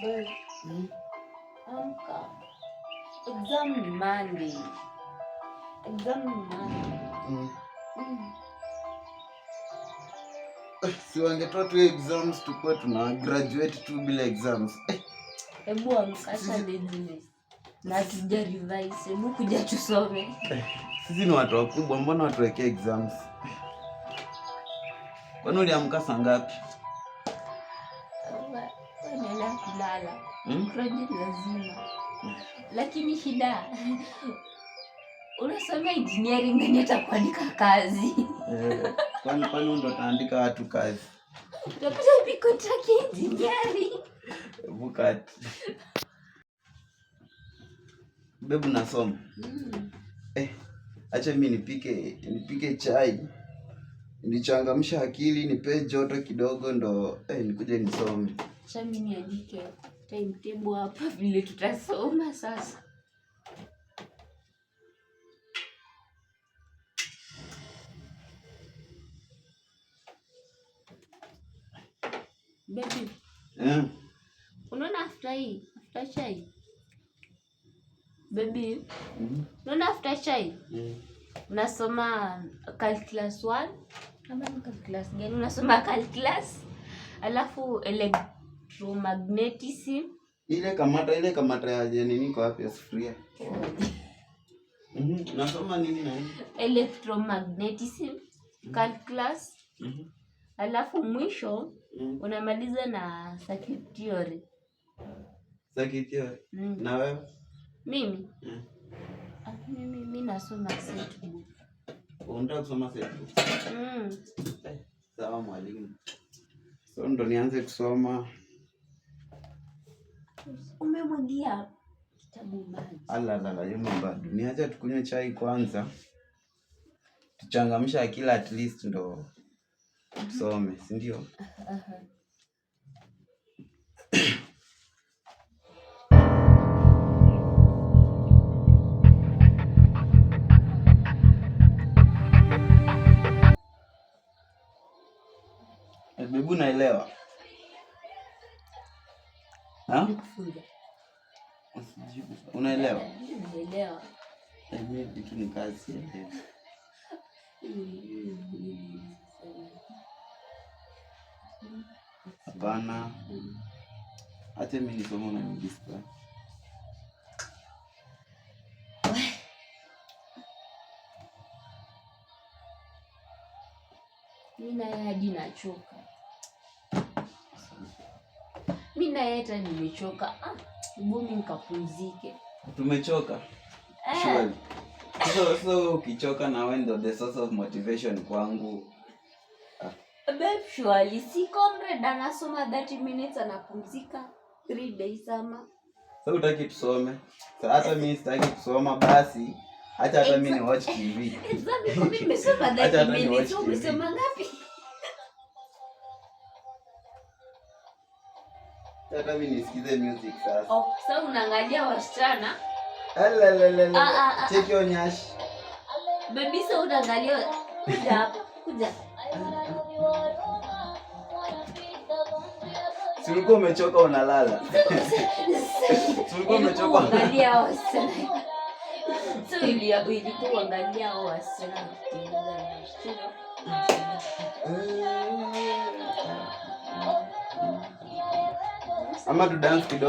Babe, amka. Exam ni Monday. Si wangetoa tu exams tukue tuna graduate tu bila exams. Hebu amka laziness. Na tuja revise. Hebu kuja tusome. Sisi ni watu wakubwa, mbona watuwekee exams? Kwani uliamka saa ngapi? Naenda kulala. Project lazima. Lakini shida unasoma engineering nani atakuandika kazi? Kwani ndo taandika watu kazi? Unapata biko take engineering. Bukati. Bebu nasoma. Acha mimi nipike chai. Nichangamsha akili, nipe joto kidogo ndo nikuje nisome. Acha mimi niandike timetable hapa vile tutasoma sasa. Baby. Unaona after chai? Baby. Unaona after chai? Unasoma calculus 1 ama calculus gani? Unasoma calculus alafu electromagnetism. Ile kamata ya nini niko wapi ya sufuria? Unasoma nini na nini? Electromagnetism, calculus. Alafu mwisho unamaliza na circuit theory. Circuit theory. Na wewe? Mimi? Mimi nasoma set book. Unataka kusoma set book? Sawa mwalimu. So ndo nianze kusoma. Umemwangia kitabu maji. Ala, yuma bado. Niache tukunywe chai kwanza. Tuchangamsha akili at least ndo tusome, si ndio? Bebu naelewa. Unaelewa? Naelewa. Mimi vitu ni kazi ya. Hapana. Acha mimi nisome na nijisikia. Mimi na hadi nachoka. Mimi na hata nimechoka. Mbona nikapumzike? Tumechoka. Sure. So ukichoka na wewe ndo the source of motivation kwangu. Babe, surely si comrade anasoma 30 minutes anapumzika 3 days ama. Sasa utaki tusome. Sasa hata mimi sitaki kusoma basi. Acha hata mimi ni watch TV. Exactly, mimi nimesoma 30 minutes. Umesoma ngapi? Hata mimi nisikize music sasa. Sasa unaangalia wasichana? Check your nyash. Baby, sasa unaangalia kuja. Si ulikuwa umechoka unalala. Si ulikuwa umechoka unaangalia wasichana. So ilikuwa unaangalia wasichana. Ama tu dance kidogo.